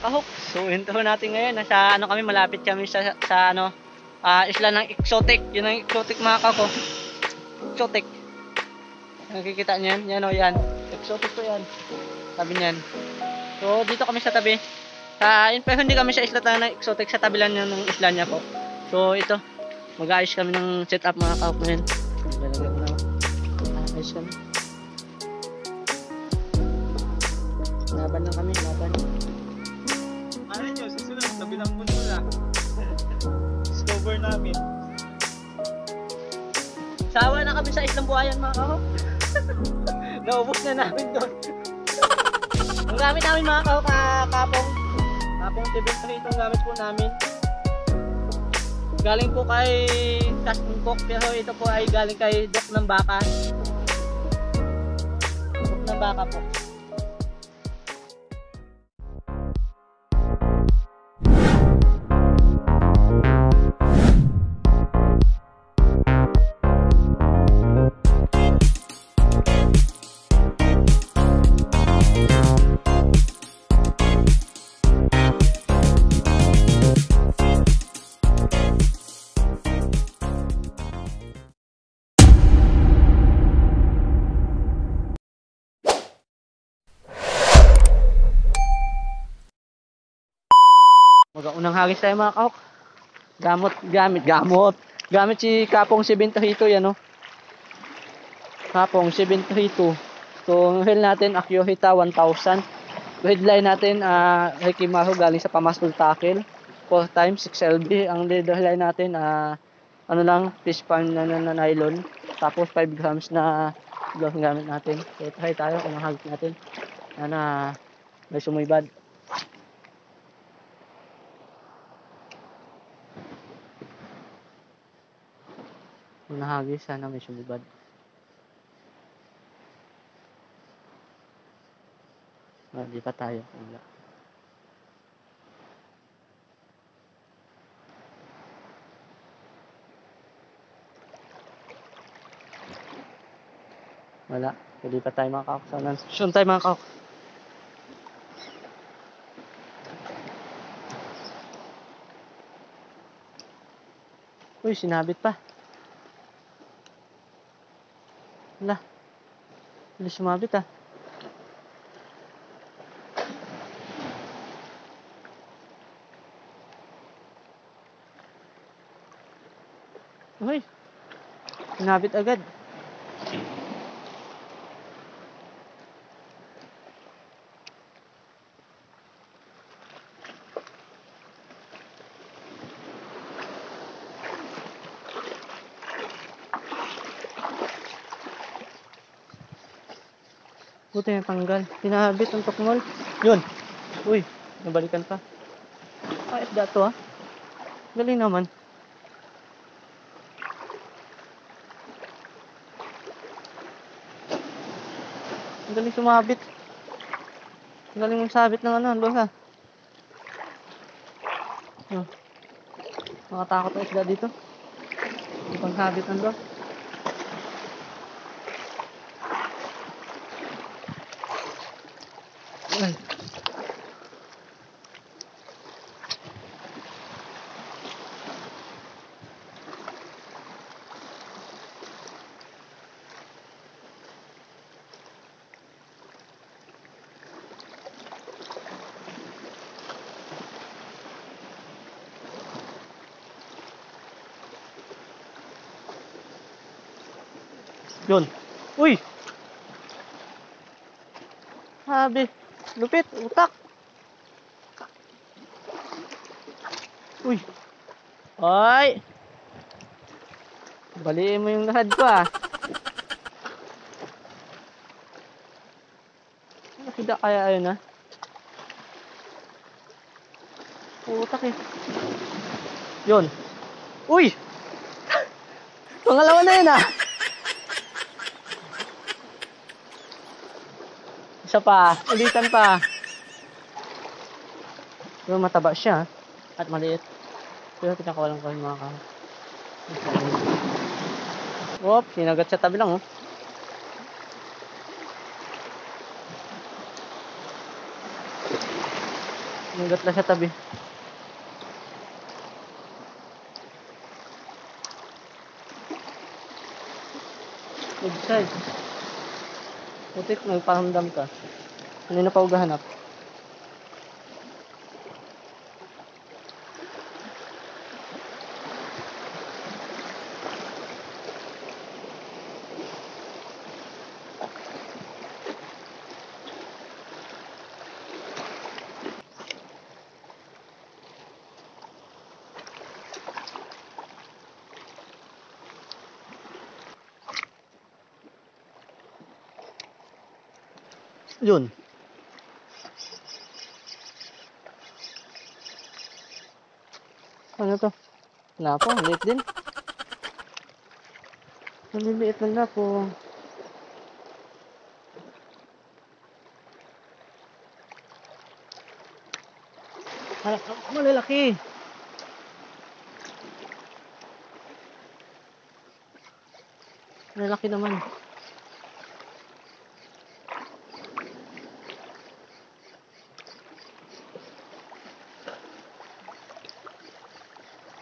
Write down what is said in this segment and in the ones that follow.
kahok. So hinto natin ngayon. Nasa ano kami, malapit kami sa ano, isla ng Exotic. Yun ang Exotic mga kahok. Exotic. Nakikita niyo yan? Yan o yan. Exotic po yan. Sabi niyan. So dito kami sa tabi. Pero hindi kami sa isla ng Exotic. Sa tabi lang ng isla niya po. So ito. Mag-aayos kami ng setup mga kahok ngayon. Lalagyan ko na. Ayos kami. Laban lang kami, laban. Ano nyo, susunod, tabi ng mundo na. Discover namin. Sawa na kami sa islang buhayan mga kahok. Naubos na namin doon. Ang gamit namin mga kahok, kapong tibet na itong gamit po namin. Galing po kay Casting Cook, pero ito po ay galing kay Dok ng Baka. Dok ng Baka po. Mag-unang hagis tayo mga kahok. Gamit si Kapong 732 yan o. Kapong 732. So reel natin Akyohita 1000. Headline natin Hikimaru galing sa Pamasol Tackle 4 times 6LB. Ang headline natin ano lang, fish farm na nylon. Tapos 5 grams na glove gamit natin. So try tayo kung mahagis natin. Sana may sumibad. Nahagis, sana may sumibad. Di pa tayo. Wala. Wala. Hindi pa tayo mga kahok. Sana soon tayo mga kahok. Uy, sinabit pa. Wala. Hindi sumabit ah. Uy. Sinabit agad. Buti na tanggal. Sinabit ang tukmol. Yun. Uy. Nabalikan pa. Isda to ah. Galing naman. Ang galing sumabit. Ang galing mong sabit ng ano. Loha. Nakatakot ang isda dito. Ang sabit ng loha. Ay. Yun. Uy! Sabi. Lupit. Utak. Uy. Ay. Baliin mo yung lahad ko ah. Nakida kaya ayun ah. Utak eh. Yun. Uy! Pangalawa na yun ah. Isa pa, ulitan pa. Pero mataba siya at maliit. Pero pinakawalan ko yung mga kahok. Whoop, sinagat sa tabi lang oh. Nagat lang sa tabi. Good side. Putik, nagpahamdam ka. Kanina pa hugahanap. Yun. Ano to? Lapo, liit din. Maliliit ng lapo. Malalaki. Malalaki naman.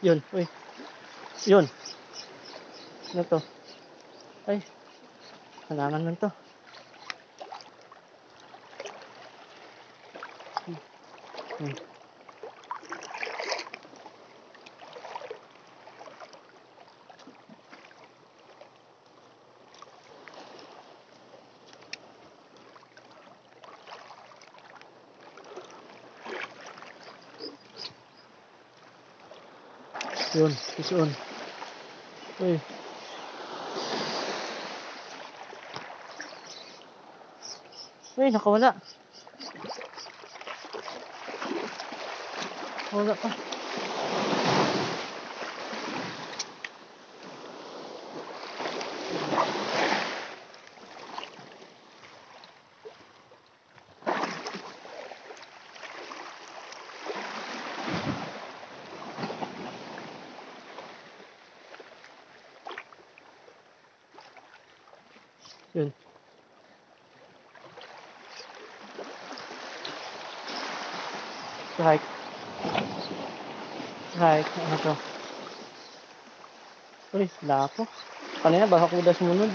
Yun, uy. Yun. Ano to? Ay, halaman man to. Hmm. Yun, fish on. Uy. Uy, nakawala. Wala pa. Yun. Strike. Strike. Ano to? Uy, lapo. Kanina baka kuda sumunod.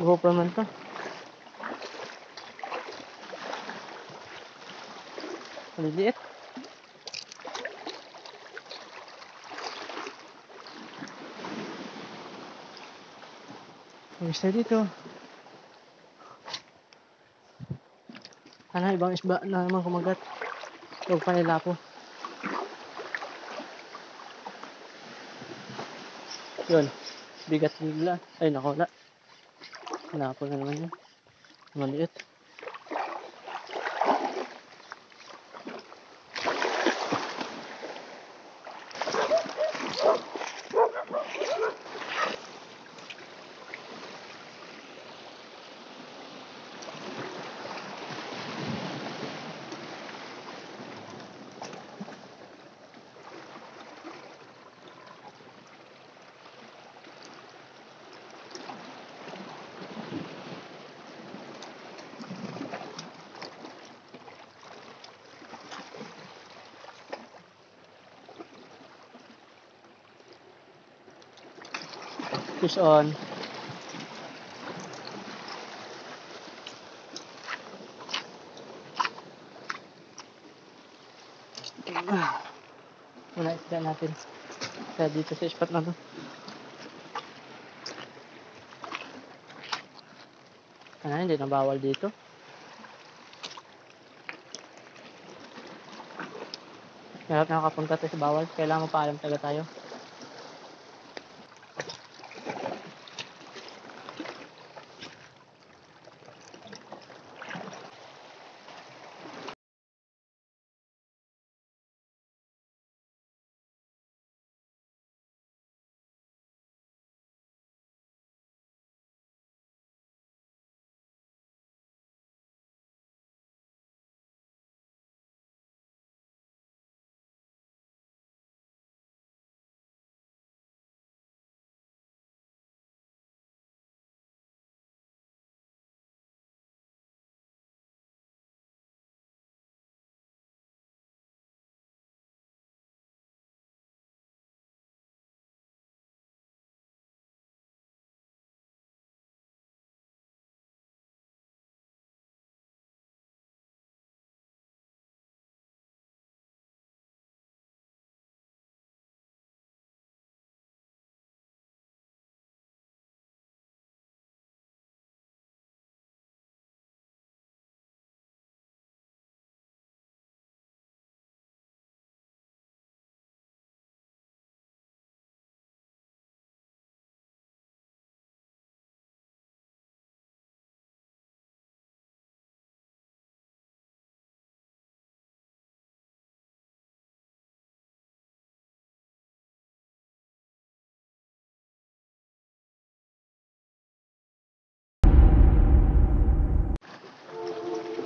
GoPro man to. Maliliit. Gusto dito. Sana ibang isba na naman kumagat. Huwag pa nila po. Yun. Bigat nila. Ay, nakawala. Napo na naman yun. Maliit. Fish on. Wala isda natin. Kaya dito sa spot na to. Ano, hindi na bawal dito. Hirap nakakapunta tayo sa bawal. Kailangan mapaalam talaga tayo.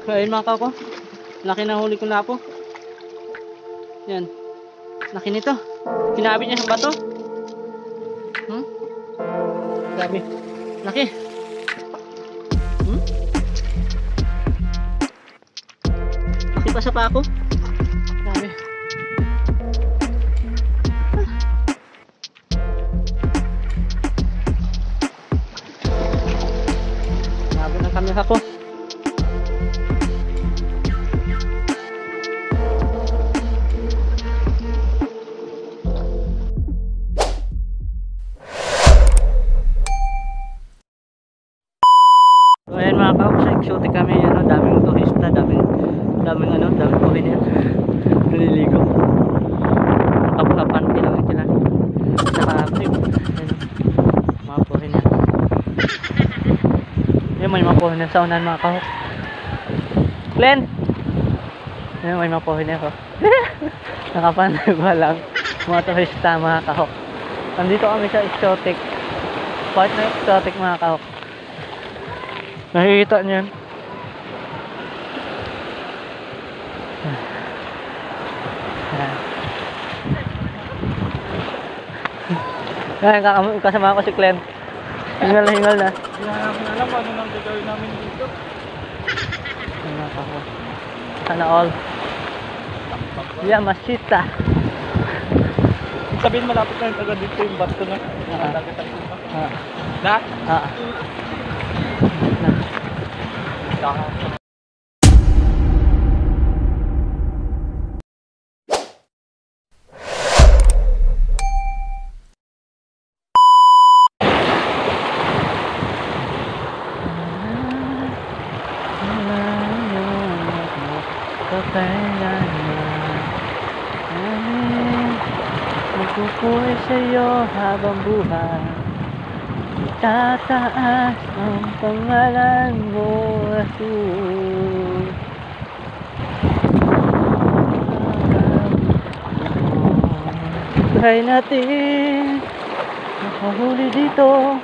Ayun mga kako. Laki na huli ko na po. Yan. Laki nito. Kinabit niya sa bato. Grabe. Laki. Laki pa sa pako. Grabe. Grabe ng kamera ko. So ayan mga kaok, sa exotic kami, ano, daming turista, daming buhay na yan. Naliligo. Kapapanti lang sila. Saka trip. Ayan, mga buhay na yan. Ayan, may mga buhay na sa unan mga kaok. Glenn! Ayan, may mga buhay na ako. Nakapantay ba lang mga turista mga kaok. Nandito kami sa exotic. Part na exotic mga kaok. Nakikita niyo yan. Ayan, kasama ko si Glenn. Hingal na. Hindi na namin alam kung ano nang gagawin namin dito. Ayan ako. Sana all. Yamashita. Sabihin malapit na yung taga dito yung bato na. Dagat ang lupa. Na? Magpupuwi sa'yo habang buhay. Tataas ang pangalan mo, Jesus. Try natin makahuli dito.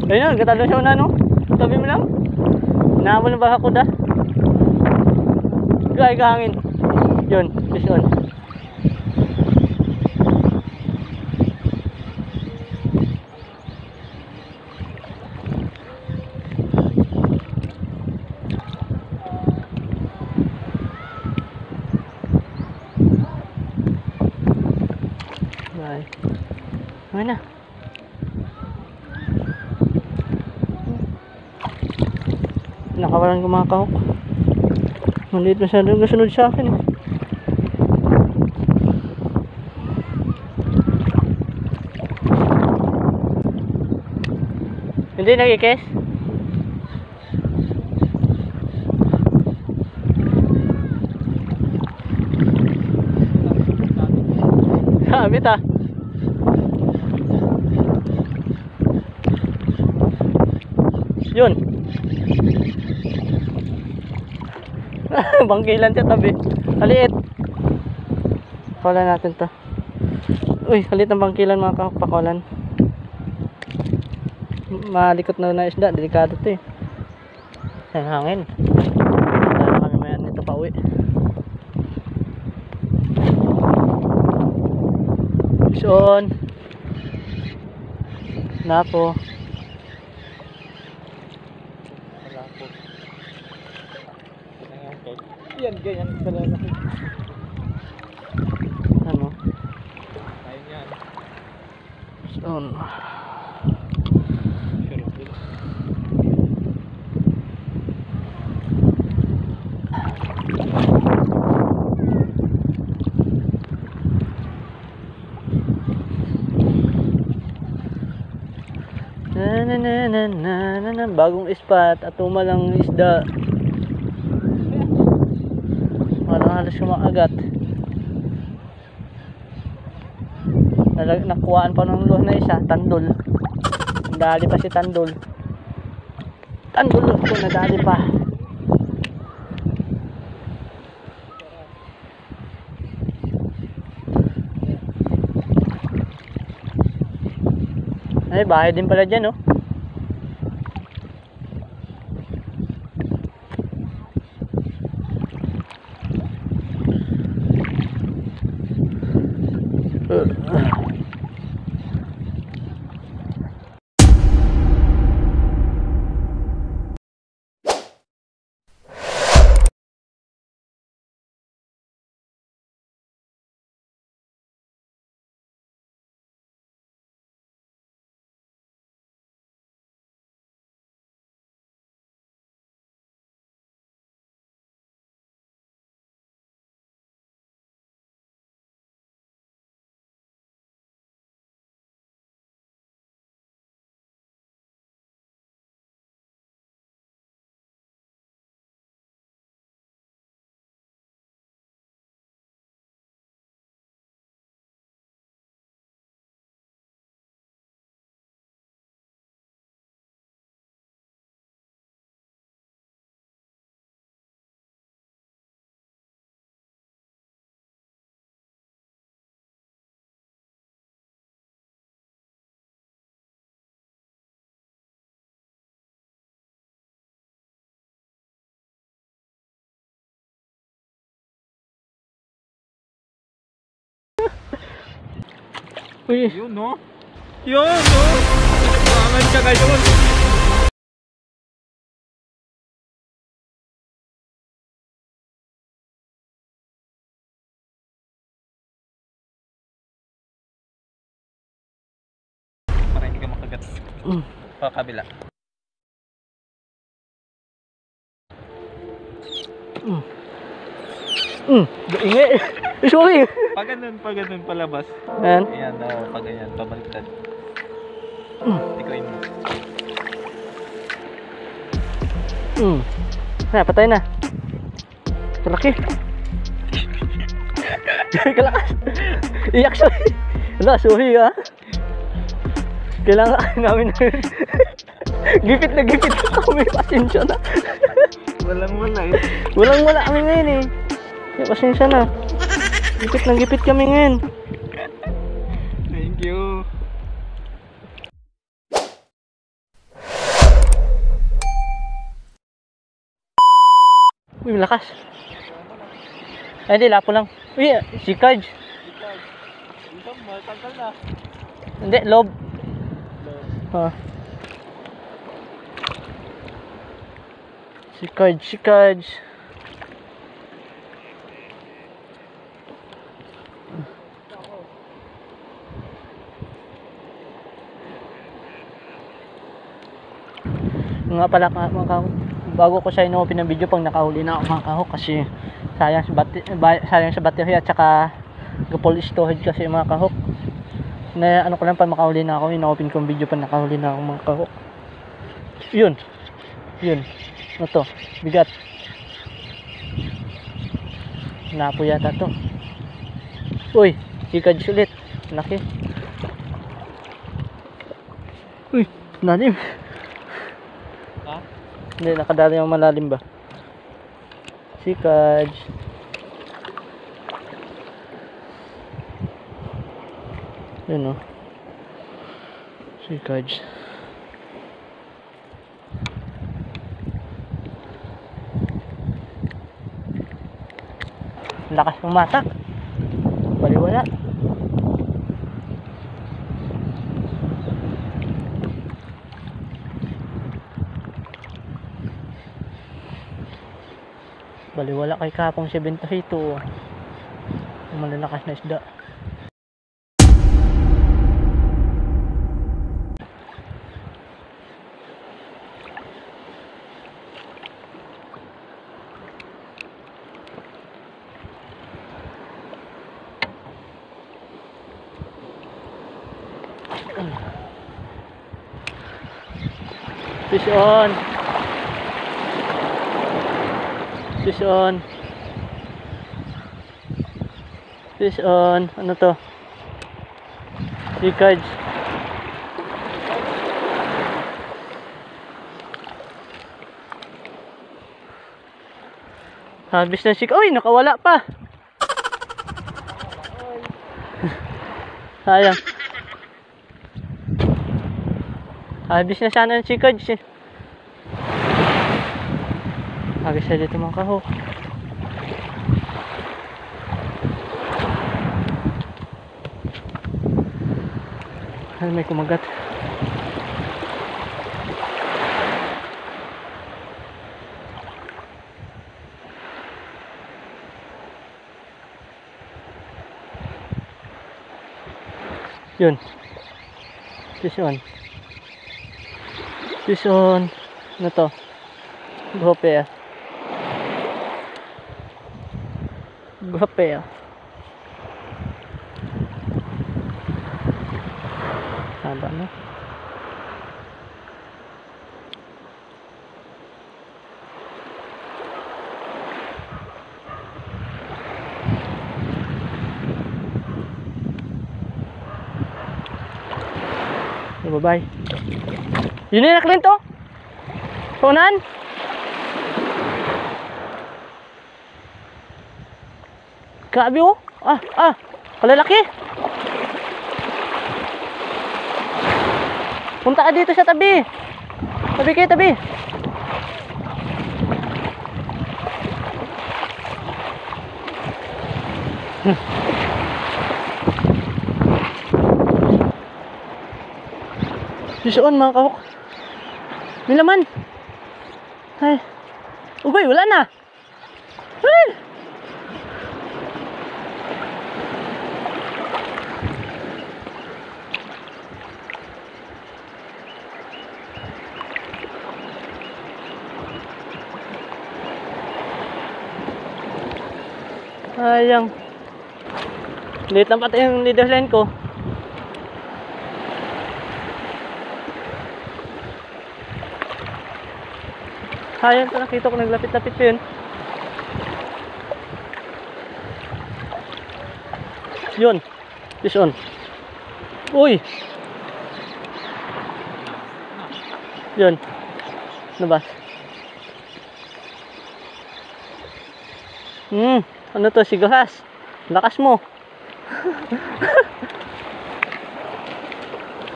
Ayun, katalo siya una, no? Tabi mo lang. Nahamon na ba ako da? Gaya kahangin. Yun, fish on. Bye. Ano na? Nakawalan ko mga kahok. Maliit masyadong kasunod sa akin. Hindi nag-ikes? Sabit ah. Yun. Bangkilan siya tabi. Kaliit. Pakawalan natin to. Uy, kaliit ang bangkilan mga kapakawalan. Malikot na isda. Delikado to eh. Ang hangin. Dala kami mayan nito pa uwi. Son. Napo. Yan, ganyan pala laki. Ano? Ayun yan. Son. Bagong spot at tumalang isda. Walang halos kumakagat. Nakuhaan pa ng luha na isa, tandol. Nadali pa si tandol. Tandol ko, nadali pa. Ay, bahay din pala dyan, oh. Uy, Yun, no? Yun, no? Mangan ka ngayon. Para hindi ka makagat. Pa kabila. ingay. Sorry. Pag ganun palabas. Ayan. Ayan, pag ganyan, pabaliktad. Tikuin mo. Patay na. Malaki. Kalakas. Iyak siya. Wala, sorry ha. Kailangan namin na yun. Gipit na gipit kami. Pasensya na. Walang wala eh. Walang wala kami ngayon eh. Kaya pasensya na. Gipit na gipit kami ngayon. Thank you. Uy, malakas. Ay, hindi, lapo lang. Uy, si Cards. Isang matanggal na. Hindi, lob. Ha. Si Cards. Nga pala mga kahok, bago ko siya ino-open ng video pag nakahuli na ako mga kahok, kasi sayang sa battery at saka full storage kasi mga kahok. Na ano ko lang, pa makahuli na ako, ino-open ko ng video pag nakahuli na ako mga kahok. Yun ano to, bigat. Napo yata to. Uy, sikad ulit, laki. Uy, lalim. Ha? Hindi, nakadali yung malalim ba? Sikad. Yun o. Sikad. Lakas ng matak. Baliwala. Baliwala kay kapong 72. Ang malalakas na isda. Fish on. Fish on. Fish on. Ano to? Sikad. Habis na sikad. Uy, nakawala pa. Sayang. Habis na sana yung chikad. Habis na dito mga kahok. Ay, may kumagat. Yun. Fish on. Fish on. Ano to? Gopea. Gopea. Haba na. Bye-bye. Yun na naklin to? Tunan? Grabe oh. Kalalaki. Punta ka dito sa tabi. Tabi kayo, tabi. Susuon mga kahok. May laman. Ay. Ugay, wala na. Ay. Sayang. Late lang pati yung leader line ko. Sayang ko, nakita ko naglapit-lapit pa yun. Yun. Fish on. Uy. Yun. Nabas. Ano to? Sigahas. Lakas mo.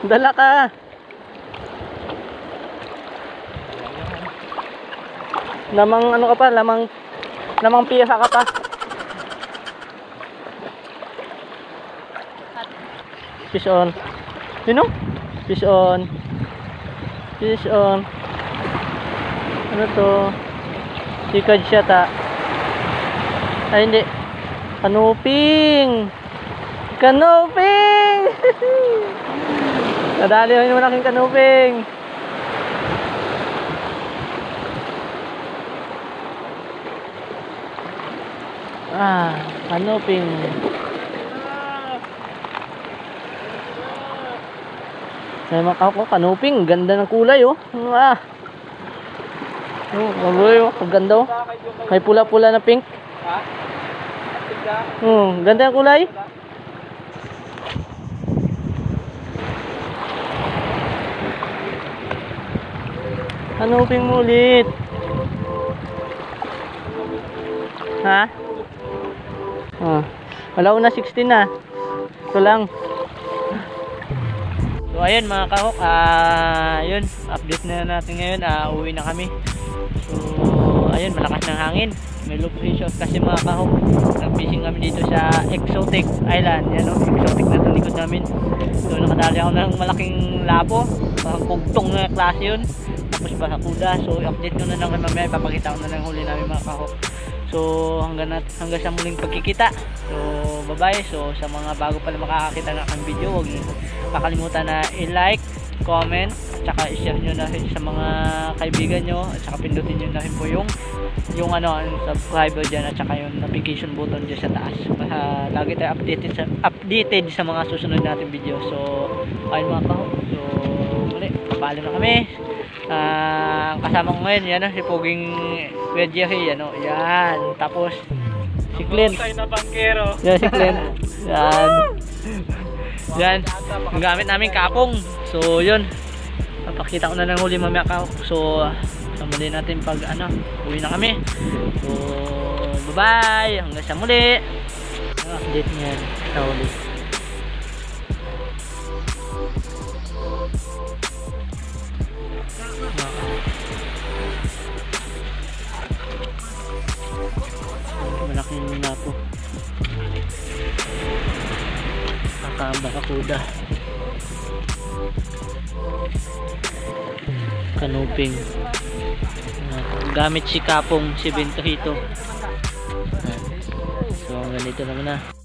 Dala ka. Lamang ano ka pa? Lamang piyasa ka pa. Fish on. You know? Fish on. Fish on. Ano to? Sikad siya ta. Ay hindi. Kanuping. Kanuping. Nadali yung malaking kanuping. Kanuping. May makahok ko, kanuping. Ganda ng kulay oh. Ang ganda oh. May pula-pula na pink. Ganda ng kulay. Kanuping mo ulit. Ha? Wala na 16 na. Ito lang. So ayun mga kahok, yun, update na natin ngayon. Uwi na kami. So ayun, malakas ng hangin. May low pressure kasi mga kahok. Nag-fishing kami dito sa Exotic Island. Yan o, exotic na itong likod namin. So nakadali ako ng malaking lapo. Parang kugtong na klase yun. Tapos barakuda. So update ko na lang mamaya. Ipapakita ko na lang huli namin mga kahok. So hanggang sa muling pagkikita. So bye bye. So sa mga bago pa na makakakita ng aking video, huwag niyo kakalimutan na i-like, comment, at saka i-share nyo na rin sa mga kaibigan nyo, at saka pindutin nyo na rin po yung subscribe dyan, at saka yung notification button dyan sa taas para lagi tayo updated sa mga susunod natin video. So ayun mga kahok, so muli, papaalam na kami. Kasama ko ngayon, yan si Poging Red Jerry, yan. Tapos si Clint, na bangkero. Yan si Clint. Yan ang gamit namin kapong. So yun, papakita ko na lang huli mamaya ka. So sa muli natin pag uwi na kami. So bye bye, hanggang sa muli. Update niyan sa huli. Barracuda. Kanuping. Gamit si Kapong 7 ito. So, ganito naman na.